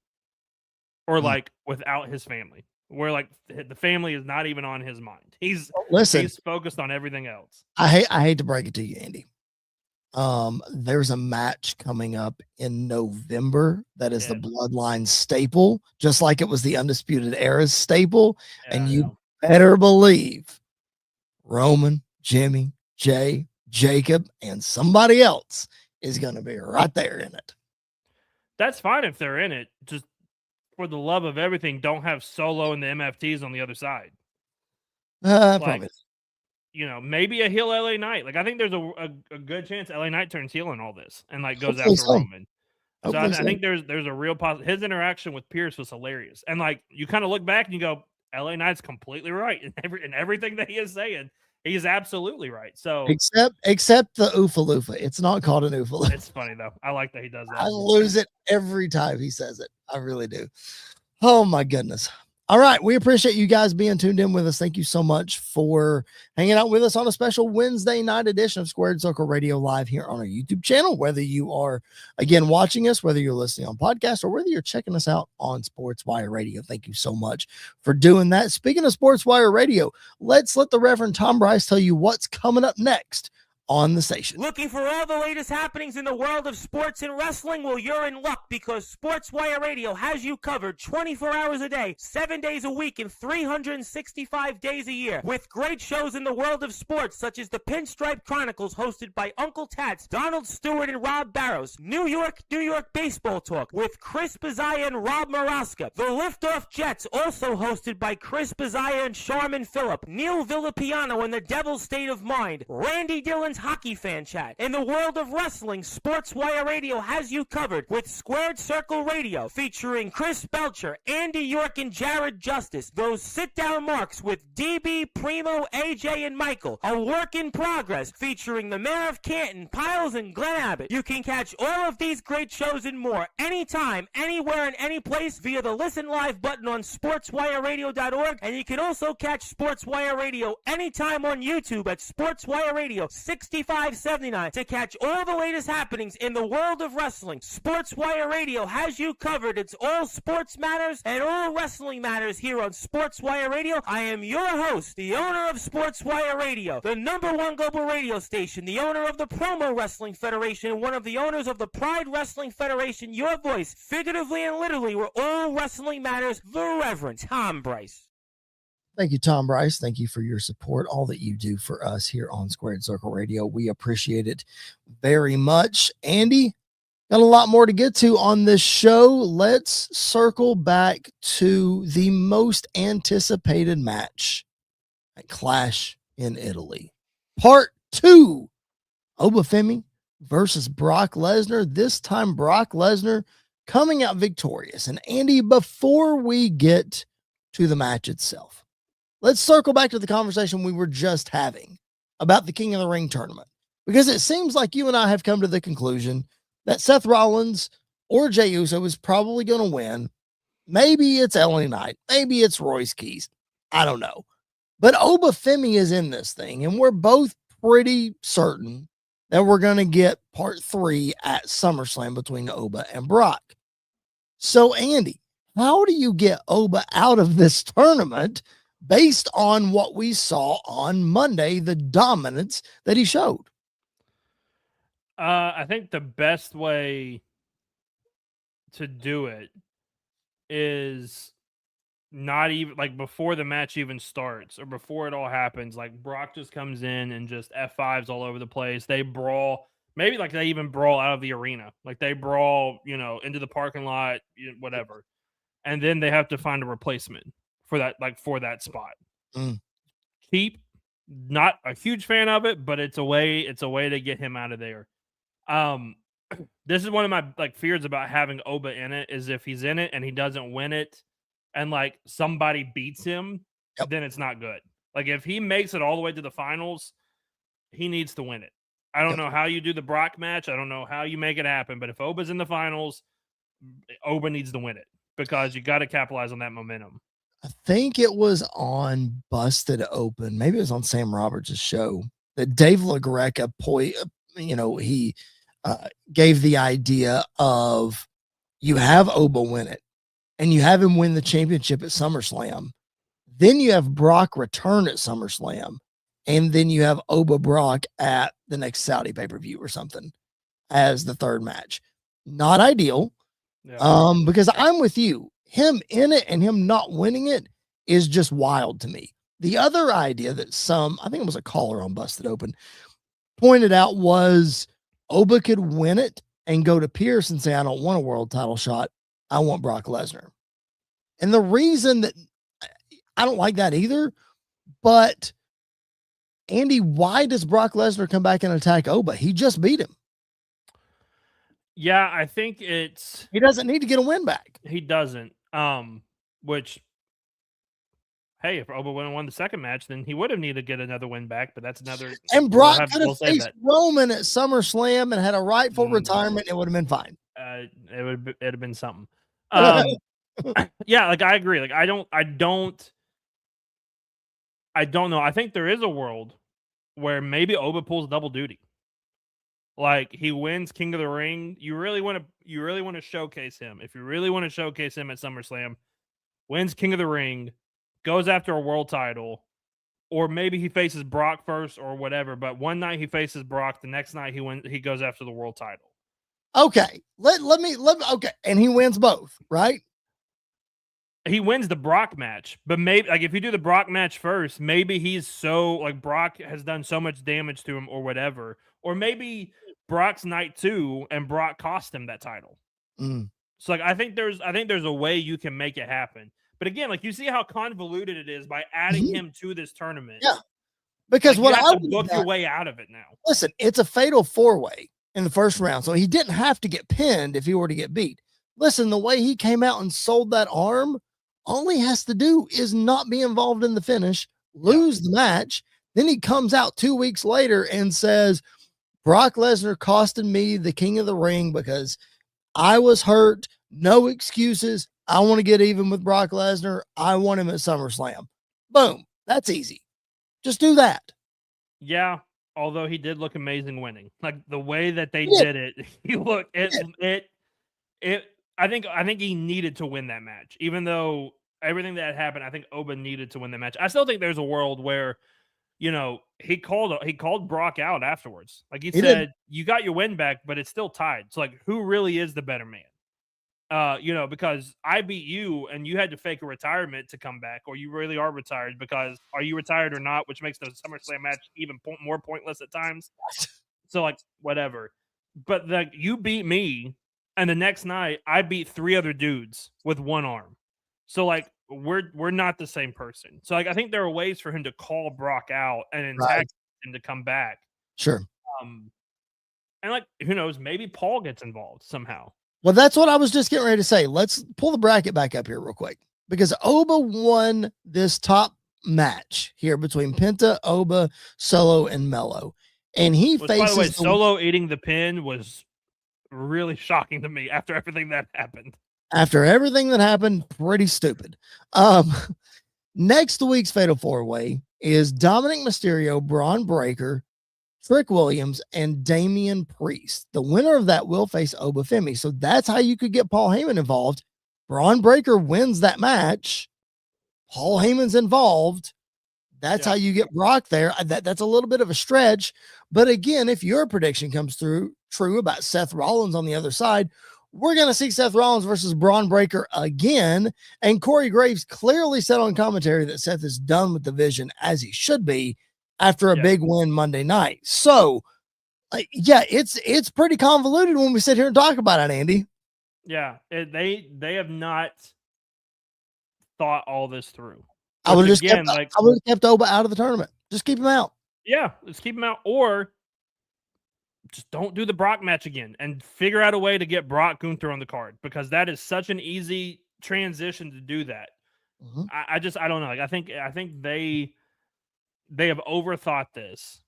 Or like without his family. Where like the family is not even on his mind. He's focused on everything else. I hate to break it to you, Andy. There's a match coming up in November that is the Bloodline staple, just like it was the Undisputed Era's staple. Yeah, and you better believe Roman, Jimmy, Jay, Jacob, and somebody else is going to be right there in it. That's fine if they're in it. Just for the love of everything, don't have Solo and the MFTs on the other side. Probably. You know, maybe a heel LA Knight. Like, I think there's a good chance LA Knight turns heel in all this and like goes after Roman. So I think there's a real positive. His interaction with Pierce was hilarious, and like you kind of look back and you go, LA Knight's completely right in everything that he is saying. He's absolutely right. So except the Oofa Loofah. It's not called an Oofa Loofah. It's funny though. I like that he does that. I lose it every time he says it. I really do. Oh my goodness. All right. We appreciate you guys being tuned in with us. Thank you so much for hanging out with us on a special Wednesday night edition of Squared Circle Radio Live here on our YouTube channel. Whether you are, again, watching us, whether you're listening on podcast, or whether you're checking us out on SportsWire Radio, thank you so much for doing that. Speaking of SportsWire Radio, let's let the Reverend Tom Bryce tell you what's coming up next on the station. Looking for all the latest happenings in the world of sports and wrestling? Well, you're in luck because SportsWire Radio has you covered 24 hours a day, 7 days a week, and 365 days a year. With great shows in the world of sports, such as the Pinstripe Chronicles, hosted by Uncle Tats, Donald Stewart, and Rob Barrows. New York Baseball Talk with Chris Bazaya and Rob Maraska. The Liftoff Jets, also hosted by Chris Bazaya and Sharman Phillip. Neil Villapiano and the Devil's State of Mind. Randy Dillon's Hockey Fan Chat. In the world of wrestling, SportsWire Radio has you covered with Squared Circle Radio, featuring Chris Belcher, Andy York, and Jared Justice. Those sit-down marks with DB, Primo, AJ, and Michael. A work in progress, featuring the Mayor of Canton, Piles, and Glenn Abbott. You can catch all of these great shows and more anytime, anywhere, and any place via the Listen Live button on SportsWireRadio.org, and you can also catch SportsWire Radio anytime on YouTube at SportsWire Radio 6579 to catch all the latest happenings in the world of wrestling. SportsWire Radio has you covered. It's all sports matters and all wrestling matters here on SportsWire Radio. I am your host, the owner of SportsWire Radio, the #1 global radio station, the owner of the Promo Wrestling Federation, and one of the owners of the Pride Wrestling Federation. Your voice, figuratively and literally, where all wrestling matters, the Reverend Tom Bryce. Thank you, Tom Bryce. Thank you for your support, all that you do for us here on Squared Circle Radio. We appreciate it very much. Andy, got a lot more to get to on this show. Let's circle back to the most anticipated match at Clash in Italy. Part 2, Obafemi versus Brock Lesnar. This time, Brock Lesnar coming out victorious. And Andy, before we get to the match itself, let's circle back to the conversation we were just having about the King of the Ring tournament. Because it seems like you and I have come to the conclusion that Seth Rollins or Jey Uso is probably going to win. Maybe it's LA Knight. Maybe it's Royce Keys. I don't know. But Oba Femi is in this thing, and we're both pretty certain that we're going to get part 3 at SummerSlam between Oba and Brock. So, Andy, how do you get Oba out of this tournament based on what we saw on Monday, the dominance that he showed? I think the best way to do it is not even like before the match even starts or before it all happens. Like Brock just comes in and just F5s all over the place. They brawl. Maybe like they even brawl out of the arena. Like they brawl, into the parking lot, whatever. And then they have to find a replacement for that spot. Mm. Keep, not a huge fan of it, but it's a way to get him out of there. This is one of my fears about having Oba in it, is if he's in it and he doesn't win it and somebody beats him, then it's not good. Like if he makes it all the way to the finals, he needs to win it. I don't know how you do the Brock match. I don't know how you make it happen, but if Oba's in the finals, Oba needs to win it because you got to capitalize on that momentum. I think it was on Busted Open. Maybe it was on Sam Roberts' show that Dave LaGreca he gave the idea of you have Oba win it and you have him win the championship at SummerSlam. Then you have Brock return at SummerSlam. And then you have Oba Brock at the next Saudi pay-per-view or something as the third match. Not ideal. Yeah. Because I'm with you. Him in it and him not winning it is just wild to me. The other idea that I think it was a caller on Busted Open, pointed out was Oba could win it and go to Pierce and say, I don't want a world title shot. I want Brock Lesnar. And the reason that I don't like that either, but Andy, why does Brock Lesnar come back and attack Oba? He just beat him. Yeah, I think he doesn't need to get a win back. He doesn't. Which, hey, if Oba would have won the second match, then he would have needed to get another win back. But that's another. And Brock could have faced Roman at SummerSlam and had a rightful retirement. It would have been fine. It'd have been something. Yeah, I agree. I don't know. I think there is a world where maybe Oba pulls double duty. He wins King of the Ring. You really want to showcase him. If you really want to showcase him at SummerSlam, wins King of the Ring, goes after a world title, or maybe he faces Brock first or whatever. But one night he faces Brock, the next night he goes after the world title. Okay, let me. Okay, and he wins both, right? He wins the Brock match, but maybe if you do the Brock match first, maybe he's so Brock has done so much damage to him or whatever, or maybe Brock's night 2 and Brock cost him that title. So I think there's a way you can make it happen. But again, you see how convoluted it is by adding him to this tournament. Yeah, because what you have to book your way out of it now. Listen, it's a fatal 4-way in the first round, so he didn't have to get pinned if he were to get beat. Listen, the way he came out and sold that arm, all he has to do is not be involved in the finish, lose the match. Then he comes out 2 weeks later and says, Brock Lesnar costed me the King of the Ring because I was hurt. No excuses. I want to get even with Brock Lesnar. I want him at SummerSlam. Boom. That's easy. Just do that. Yeah. Although he did look amazing winning. The way that they did it, he looked I think he needed to win that match. Even though everything that happened, I think Oba needed to win that match. I still think there's a world where, he called Brock out afterwards. He said, you got your win back, but it's still tied. So who really is the better man? Because I beat you and you had to fake a retirement to come back, or you really are retired because are you retired or not, which makes the SummerSlam match even more pointless at times. So whatever, but you beat me. And the next night I beat 3 other dudes with one arm. So we're not the same person. So I think there are ways for him to call Brock out and entice him to come back. Sure. And who knows, maybe Paul gets involved somehow. Well, that's what I was just getting ready to say. Let's pull the bracket back up here real quick, because Oba won this top match here between Penta, Oba, Solo, and Mello. And he Which, by the way, faces Solo eating the pin was really shocking to me after everything that happened. after everything that happened, pretty stupid. Um, next week's Fatal 4-Way is Dominic Mysterio, Braun Breaker, Trick Williams, and Damian Priest. The winner of that will face Oba Femi. So that's how you could get Paul Heyman involved. Braun Breaker wins that match. Paul Heyman's involved. That's how you get Brock there. That's a little bit of a stretch. But again, if your prediction comes through true about Seth Rollins on the other side, we're going to see Seth Rollins versus Braun Breaker again. And Corey Graves clearly said on commentary that Seth is done with the vision, as he should be, after a big win Monday night. So, it's pretty convoluted when we sit here and talk about it, Andy. Yeah, they have not thought all this through. I would have just kept Oba out of the tournament. Just keep him out. Yeah, let's keep him out, or just don't do the Brock match again and figure out a way to get Brock Gunther on the card, because that is such an easy transition to do that. Mm-hmm. I don't know. Like, I think they have overthought this.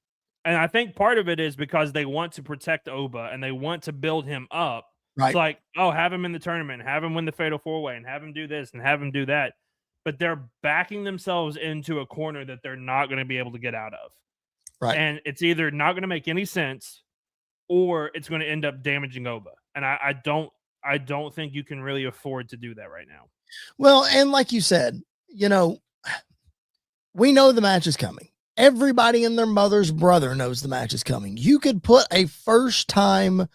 And I think part of it is because they want to protect Oba and they want to build him up. Right. It's like, oh, have him in the tournament, have him win the Fatal 4-Way, and have him do this and have him do that. But they're backing themselves into a corner that they're not going to be able to get out of. Right. And it's either not going to make any sense or it's going to end up damaging Oba. And I don't think you can really afford to do that right now. Well, and like you said, we know the match is coming. Everybody and their mother's brother knows the match is coming. You could put a first-time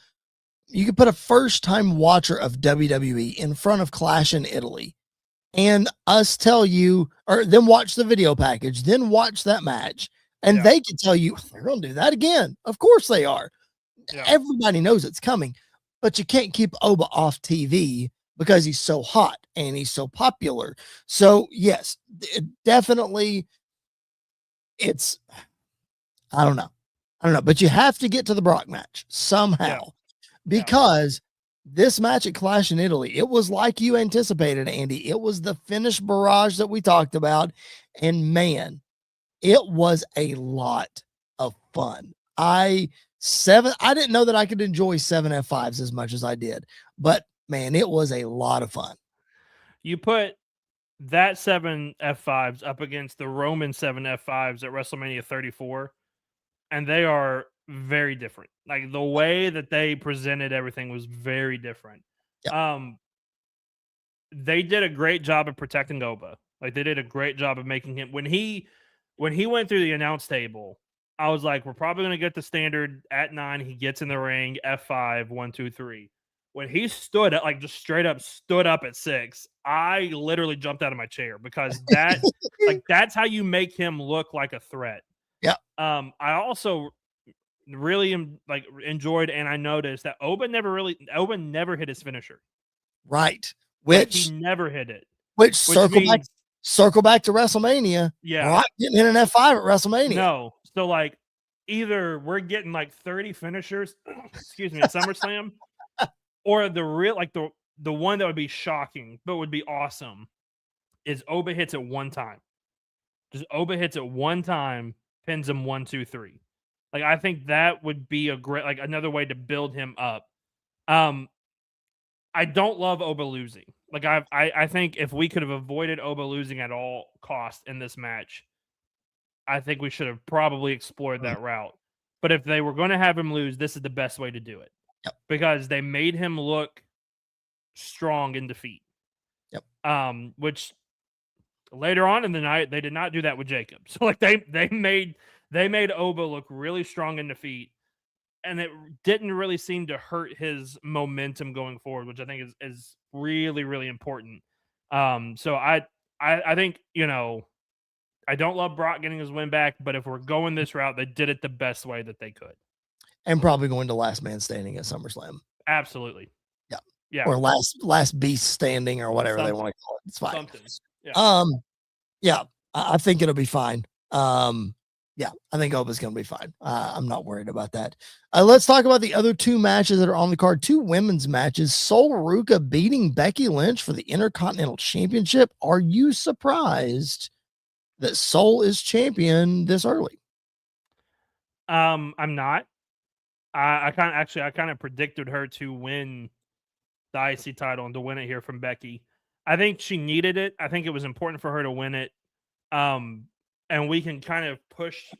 watcher of WWE in front of Clash in Italy and us tell you, or then watch the video package, then watch that match, and they can tell you they're going to do that again. Of course they are. Yeah. Everybody knows it's coming, but you can't keep Oba off TV because he's so hot and he's so popular. So yes, definitely I don't know, but you have to get to the Brock match somehow because this match at Clash in Italy, it was like you anticipated, Andy. It was the finish barrage that we talked about. And man, it was a lot of fun. I didn't know that I could enjoy 7 F5s as much as I did, but man, it was a lot of fun. You put that 7 F5s up against the Roman 7 F5s at WrestleMania 34, and they are very different. Like, the way that they presented everything was very different. Yep. They did a great job of protecting Oba. Like, they did a great job of making him, when he went through the announce table, I was like, we're probably going to get the standard at 9. He gets in the ring, F5, 1, 2, 3. When he stood up, like, just straight up stood up at 6, I literally jumped out of my chair, because that's how you make him look like a threat. Yeah. I also really enjoyed, and I noticed that Oba never hit his finisher. Right. He never hit it. Which circle back to WrestleMania. Yeah. Brock didn't hit an F5 at WrestleMania. No. So, like, either we're getting like 30 finishers, excuse me, at SummerSlam, or the real, like, the one that would be shocking but would be awesome is Oba hits it one time. Just Oba hits it one time, pins him 1, 2, 3. Like, I think that would be a great, like, another way to build him up. I don't love Oba losing. Like, I think if we could have avoided Oba losing at all costs in this match, I think we should have probably explored that route. But if they were going to have him lose, this is the best way to do it. Yep. Because they made him look strong in defeat. Yep. Which later on in the night, they did not do that with Jacob. So, like, they made Oba look really strong in defeat, and it didn't really seem to hurt his momentum going forward, which I think is really, really important. So I think, I don't love Brock getting his win back, but if we're going this route, they did it the best way that they could. And probably going to last man standing at SummerSlam. Absolutely. Yeah. Yeah. Or last beast standing, or whatever they want to call it. It's fine. Yeah. Yeah, I think it'll be fine. Yeah, I think Oba's going to be fine. I'm not worried about that. Let's talk about the other two matches that are on the card. 2 women's matches. Sol Ruka beating Becky Lynch for the Intercontinental Championship. Are you surprised that Sol is champion this early? I'm not. I kind of predicted her to win the IC title and to win it here from Becky. I think she needed it. I think it was important for her to win it. Um, and we can kind of push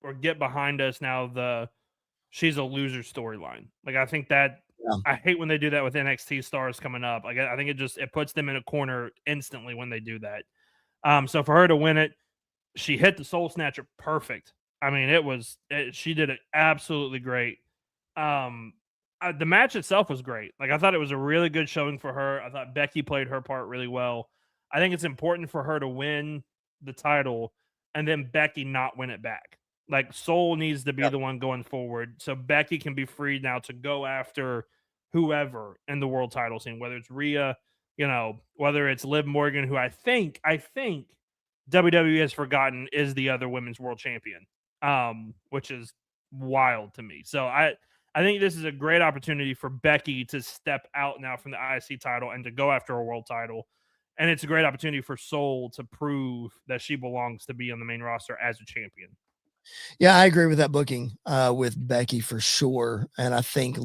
or get behind us now the she's a loser storyline. Like I think that Yeah. I hate when they do that with NXT stars coming up. Like I think it puts them in a corner instantly when they do that. So for her to win it, she hit the Soul Snatcher perfect. I mean, she did it absolutely great. Um, the match itself was great. Like I thought it was a really good showing for her. I thought Becky played her part really well. I think it's important for her to win the title and then Becky not win it back. Like Soul needs to be Yep. the one going forward, so Becky can be freed now to go after whoever in the world title scene, whether it's Rhea, whether it's Liv Morgan, who I think WWE has forgotten is the other women's world champion, which is wild to me. So I think this is a great opportunity for Becky to step out now from the IC title and to go after a world title. And it's a great opportunity for Soul to prove that she belongs to be on the main roster as a champion. Yeah, I agree with that booking with Becky for sure. And I think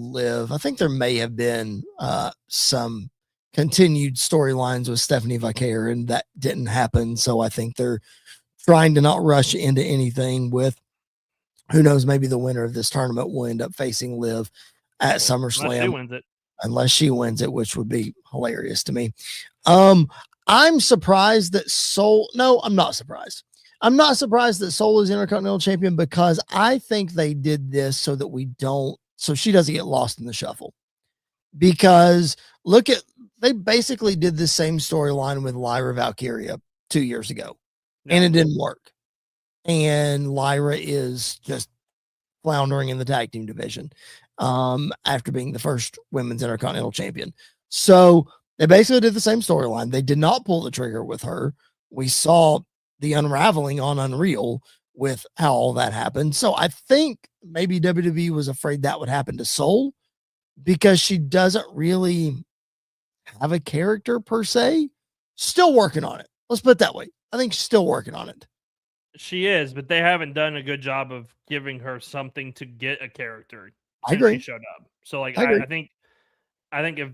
there may have been some continued storylines with Stephanie Vaquer, and that didn't happen. So I think they're trying to not rush into anything with, who knows, maybe the winner of this tournament will end up facing Liv at SummerSlam. Unless she wins it, which would be hilarious to me. I'm surprised that I'm not surprised. I'm not surprised that Soul is Intercontinental Champion, because I think they did this so she doesn't get lost in the shuffle. Because they basically did the same storyline with Lyra Valkyria 2 years ago, and it didn't work. And Lyra is just floundering in the tag team division after being the first women's Intercontinental Champion. So they basically did the same storyline. They did not pull the trigger with her. We saw the unraveling on Unreal with how all that happened. So I think maybe WWE was afraid that would happen to Soul, because she doesn't really have a character per se. Still working on it. Let's put it that way. I think she's still working on it. She is, but they haven't done a good job of giving her something to get a character I agree. She showed up. So like I think if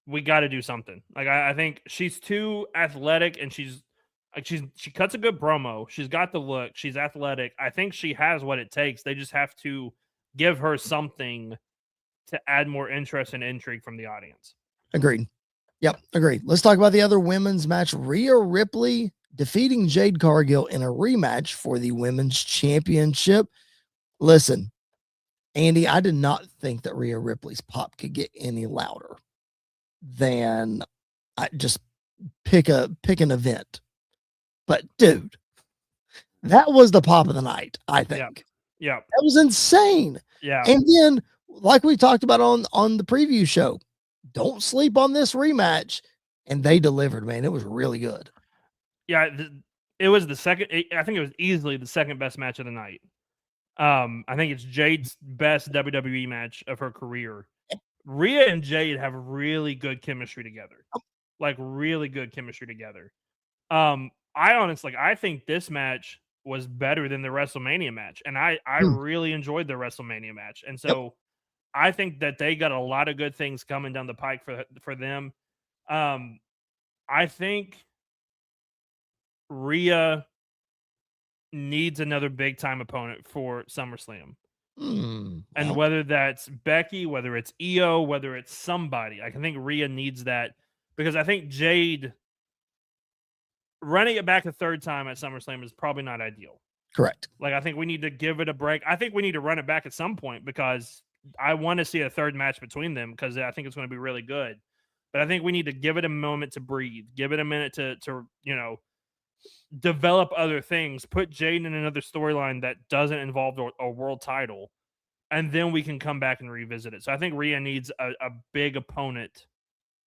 we got to do something. Like I think she's too athletic, and she cuts a good promo. She's got the look. She's athletic. I think she has what it takes. They just have to give her something to add more interest and intrigue from the audience. Agreed. Yep, agreed. Let's talk about the other women's match. Rhea Ripley defeating Jade Cargill in a rematch for the women's championship. Listen, Andy, I did not think that Rhea Ripley's pop could get any louder than I just pick an event. But dude, that was the pop of the night, I think. Yeah. That was insane. Yeah. And then, like we talked about on the preview show, don't sleep on this rematch. And they delivered, man. It was really good. Yeah, it was the second. I think it was easily the second best match of the night. I think it's Jade's best WWE match of her career. Rhea and Jade have really good chemistry together. Like really good chemistry together. I think this match was better than the WrestleMania match, and I really enjoyed the WrestleMania match. And so I think that they got a lot of good things coming down the pike for them. I think Rhea needs another big time opponent for SummerSlam. And whether that's Becky, whether it's Io, whether it's somebody, I think Rhea needs that, because I think Jade running it back a third time at SummerSlam is probably not ideal. Correct. Like, I think we need to give it a break. I think we need to run it back at some point, because I want to see a third match between them, because I think it's going to be really good. But I think we need to give it a moment to breathe, give it a minute to develop other things, put Jade in another storyline that doesn't involve a world title, and then we can come back and revisit it. So I think Rhea needs a big opponent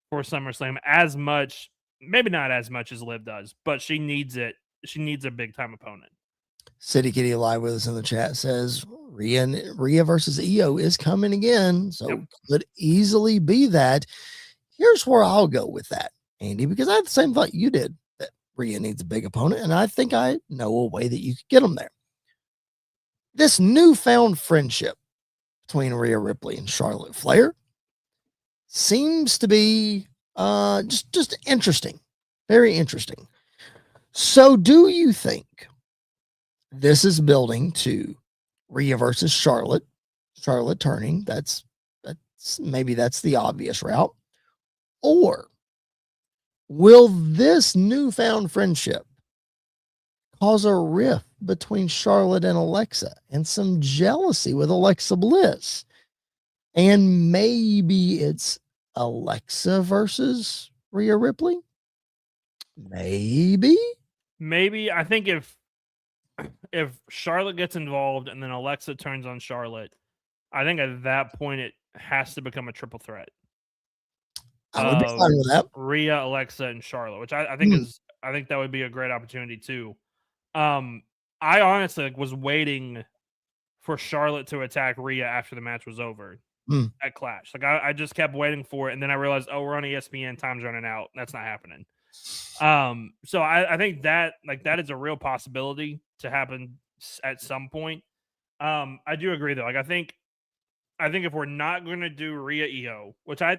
for SummerSlam, as much, maybe not as much as Liv does, but she needs it. She needs a big time opponent. City Kitty Alive with us in the chat says Rhea versus Io is coming again. So could easily be that. Here's where I'll go with that, Andy, because I had the same thought you did, that Rhea needs a big opponent, and I think I know a way that you could get them there. this newfound friendship between Rhea Ripley and Charlotte Flair seems to be just interesting, very interesting. So, do you think this is building to Rhea versus Charlotte? Charlotte turning. That's maybe that's the obvious route. Or will this newfound friendship cause a rift between Charlotte and Alexa and some jealousy with Alexa Bliss? And maybe it's Alexa versus Rhea Ripley? Maybe. I think if Charlotte gets involved and then Alexa turns on Charlotte, I think at that point it has to become a triple threat. I would be fine with that. Rhea, Alexa, and Charlotte, which I think I think that would be a great opportunity too. I honestly was waiting for Charlotte to attack Rhea after the match was over at Clash. Like I just kept waiting for it, and then I realized, oh, we're on ESPN, time's running out. That's not happening. So I think that that is a real possibility to happen at some point. I do agree though. Like I think if we're not going to do Rhea EO, which I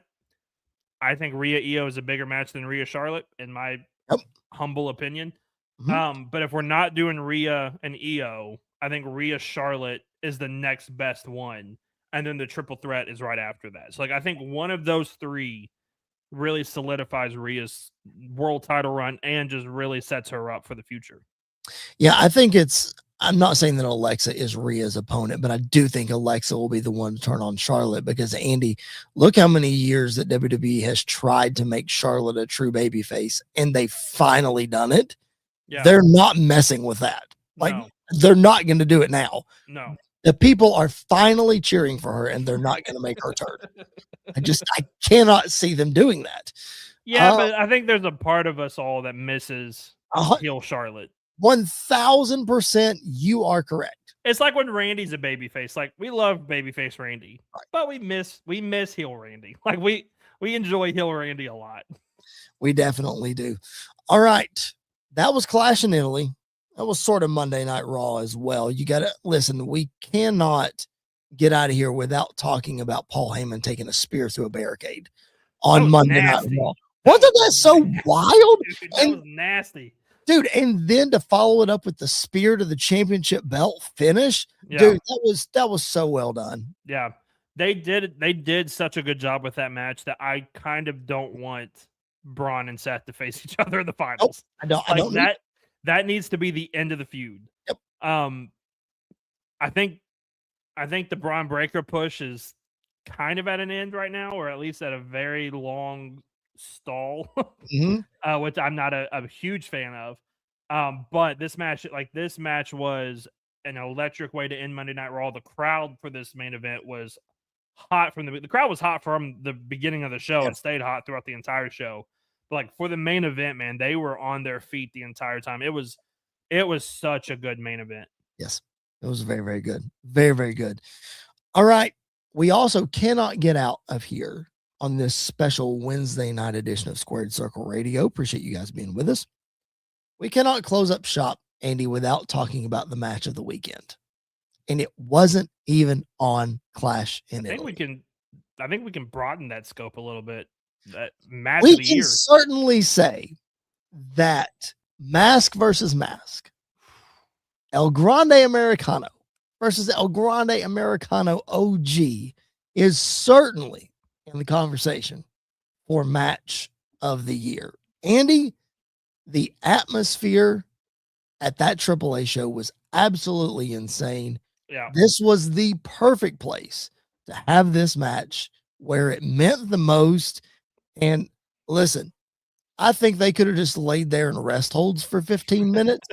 think Rhea EO is a bigger match than Rhea Charlotte, in my humble opinion. But if we're not doing Rhea and EO, I think Rhea Charlotte is the next best one, and then the triple threat is right after that. So I think one of those three really solidifies Rhea's world title run and just really sets her up for the future. Yeah, I'm not saying that Alexa is Rhea's opponent, but I do think Alexa will be the one to turn on Charlotte because, Andy, look how many years that WWE has tried to make Charlotte a true babyface, and they finally done it. Yeah. They're not messing with that. They're not going to do it now. No. The people are finally cheering for her, and they're not going to make her turn. I cannot see them doing that. Yeah, but I think there's a part of us all that misses heel Charlotte. 1000%, you are correct. It's like when Randy's a babyface. Like we love babyface Randy, but we miss heel Randy. Like we enjoy heel Randy a lot. We definitely do. All right, that was Clash in Italy. That was sort of Monday Night Raw as well. You got to listen. We cannot get out of here without talking about Paul Heyman taking a spear through a barricade on Monday Night Raw. Wasn't that so wild? Dude, that was nasty. Dude, and then to follow it up with the spear to the championship belt finish, dude, that was so well done. Yeah, they did such a good job with that match that I kind of don't want Braun and Seth to face each other in the finals. I don't. That needs to be the end of the feud. Yep. I think the Braun Breaker push is kind of at an end right now, or at least at a very long stall, which I'm not a huge fan of. But this match was an electric way to end Monday Night Raw. The crowd for this main event was hot the crowd was hot from the beginning of the show and stayed hot throughout the entire show. But like for the main event, man, they were on their feet the entire time. It was such a good main event. Yes, it was very, very good. Very, very good. All right. We also cannot get out of here on this special Wednesday night edition of Squared Circle Radio. Appreciate you guys being with us. We cannot close up shop, Andy, without talking about the match of the weekend. And it wasn't even on Clash in Italy. I think we can broaden that scope a little bit. That match we of the can year. Certainly say that mask versus mask, El Grande Americano versus El Grande Americano OG is certainly in the conversation for match of the year. Andy, the atmosphere at that AAA show was absolutely insane. Yeah. This was the perfect place to have this match where it meant the most. And listen, I think they could have just laid there in rest holds for 15 minutes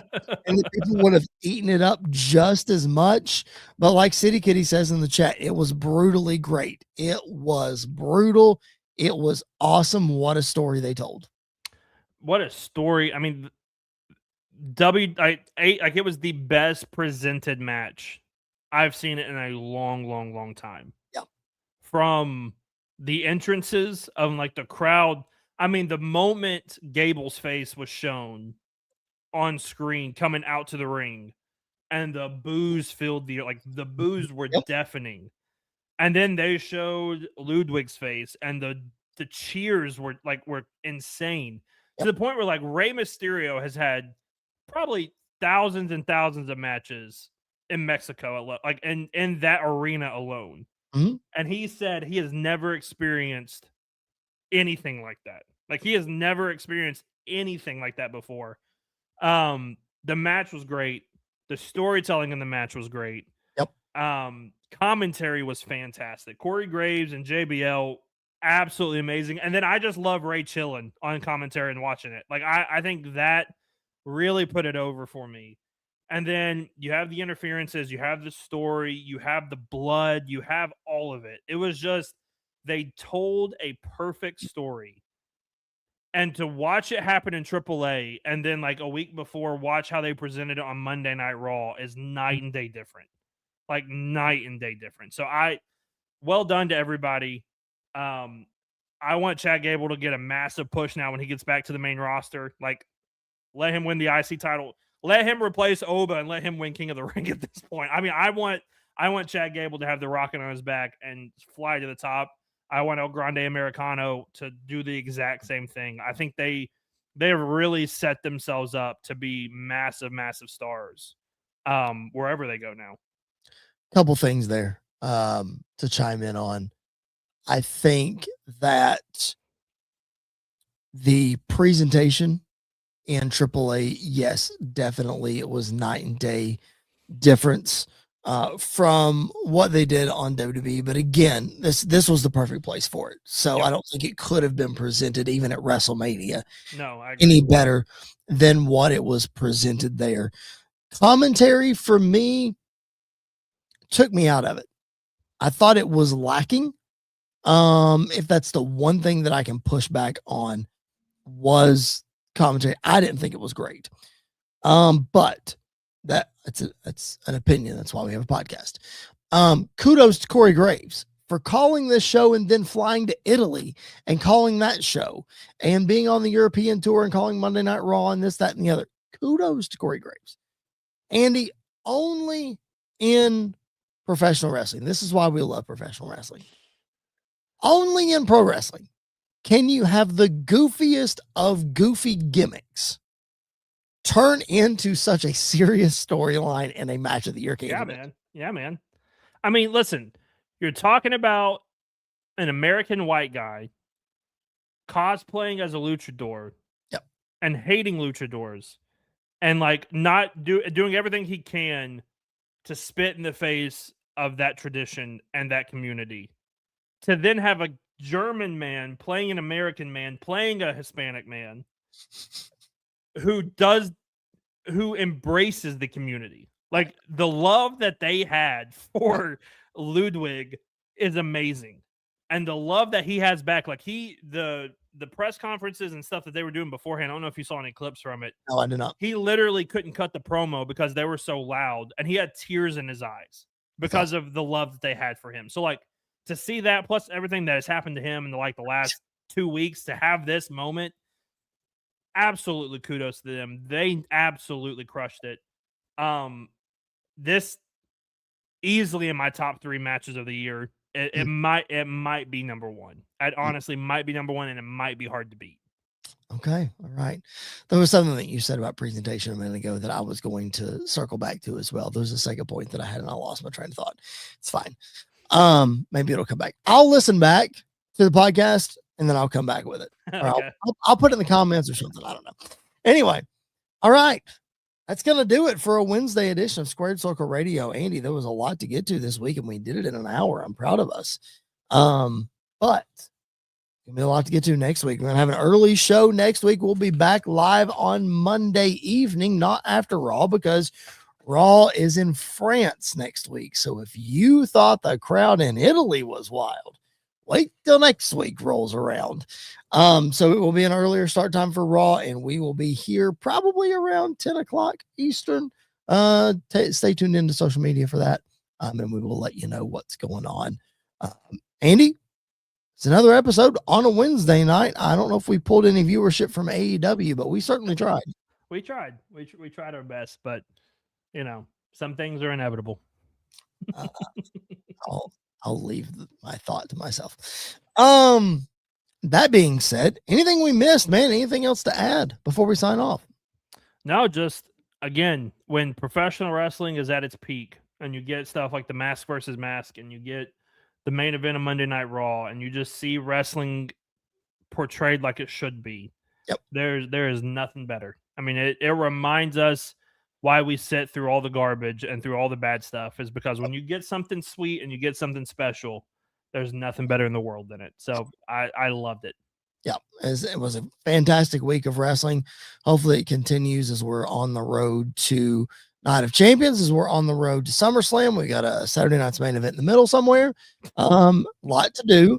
and the people would have eaten it up just as much. But like City Kitty says in the chat, it was brutally great. It was brutal. It was awesome. What a story they told. What a story. I mean, it was the best presented match I've seen it in a long time. Yeah. From the entrances of like the crowd. I mean, the moment Gable's face was shown on screen coming out to the ring, and the boos filled the boos were Yep. deafening. And then they showed Ludwig's face, and the cheers were insane to the point where like Rey Mysterio has had probably thousands and thousands of matches in Mexico, like in that arena alone. Mhm. And he said he has never experienced anything like that. Like he has never experienced anything like that before. The match was great. The storytelling in the match was great. Yep. Commentary was fantastic. Corey Graves and JBL, absolutely amazing. And then I just love Ray chilling on commentary and watching it. Like I think that really put it over for me. And then you have the interferences, you have the story, you have the blood, you have all of it. It was just they told a perfect story. And to watch it happen in AAA and then like a week before watch how they presented it on Monday Night Raw is night and day different. Like night and day different. So well done to everybody. I want Chad Gable to get a massive push now when he gets back to the main roster. Like, let him win the IC title. Let him replace Oba and let him win King of the Ring at this point. I mean, I want Chad Gable to have the rocket on his back and fly to the top. I want El Grande Americano to do the exact same thing. I think they have really set themselves up to be massive, massive stars wherever they go now. Couple things there to chime in on. I think that the presentation in AAA, yes, definitely it was night and day difference from what they did on WWE. But again, this was the perfect place for it. So I don't think it could have been presented even at WrestleMania any better than what it was presented there. Commentary for me took me out of it. I thought it was lacking. If that's the one thing that I can push back on was commentary. I didn't think it was great. But that's an opinion. That's why we have a podcast. Kudos to Corey Graves for calling this show and then flying to Italy and calling that show and being on the European tour and calling Monday Night Raw and this, that, and the other. Kudos to Corey Graves. Andy, only in professional wrestling. This is why we love professional wrestling. Only in pro wrestling can you have the goofiest of goofy gimmicks turn into such a serious storyline in a match of the year. Yeah, man. I mean, listen, you're talking about an American white guy cosplaying as a luchador and hating luchadors and like not doing everything he can to spit in the face of that tradition and that community. To then have a German man playing an American man, playing a Hispanic man who embraces the community. Like the love that they had for Ludwig is amazing. And the love that he has back, like the press conferences and stuff that they were doing beforehand. I don't know if you saw any clips from it. No, I did not. He literally couldn't cut the promo because they were so loud and he had tears in his eyes because of the love that they had for him. So like, to see that, plus everything that has happened to him in the last 2 weeks, to have this moment, absolutely kudos to them. They absolutely crushed it. This easily in my top 3 matches of the year. It might be number one. It honestly might be number one, and it might be hard to beat. Okay, all right. There was something that you said about presentation a minute ago that I was going to circle back to as well. There's a second point that I had, and I lost my train of thought. It's fine. Maybe it'll come back. I'll listen back to the podcast and then I'll come back with it. Okay. I'll put it in the comments or something. I don't know. Anyway, all right. That's going to do it for a Wednesday edition of Squared Circle Radio. Andy, there was a lot to get to this week and we did it in an hour. I'm proud of us. But gonna be a lot to get to next week. We're gonna have an early show next week. We'll be back live on Monday evening, not after Raw, because Raw is in France next week. So if you thought the crowd in Italy was wild, wait till next week rolls around. So it will be an earlier start time for Raw, and we will be here probably around 10 o'clock Eastern. Stay tuned into social media for that. And we will let you know what's going on. Andy, it's another episode on a Wednesday night. I don't know if we pulled any viewership from AEW, but we certainly tried. We tried. We tried our best, but Some things are inevitable. Uh, I'll leave my thought to myself. That being said, anything we missed, man? Anything else to add before we sign off? No, just again, when professional wrestling is at its peak, and you get stuff like the mask versus mask, and you get the main event of Monday Night Raw, and you just see wrestling portrayed like it should be. Yep. There is nothing better. I mean, it reminds us why we sit through all the garbage and through all the bad stuff, is because when you get something sweet and you get something special, there's nothing better in the world than it. So I loved it. Yeah, it was a fantastic week of wrestling. Hopefully it continues as we're on the road to Night of Champions, as we're on the road to SummerSlam. We got a Saturday night's main event in the middle somewhere. Lot to do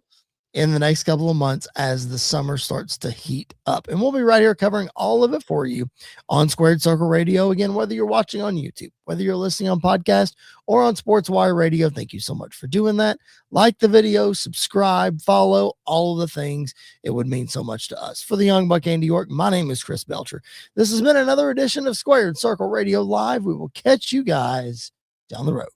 in the next couple of months as the summer starts to heat up. And we'll be right here covering all of it for you on Squared Circle Radio. Again, whether you're watching on YouTube, whether you're listening on podcast or on Sports Wire Radio, thank you so much for doing that. Like the video, subscribe, follow, all of the things. It would mean so much to us. For the Young Buck Andy York, my name is Chris Belcher. This has been another edition of Squared Circle Radio Live. We will catch you guys down the road.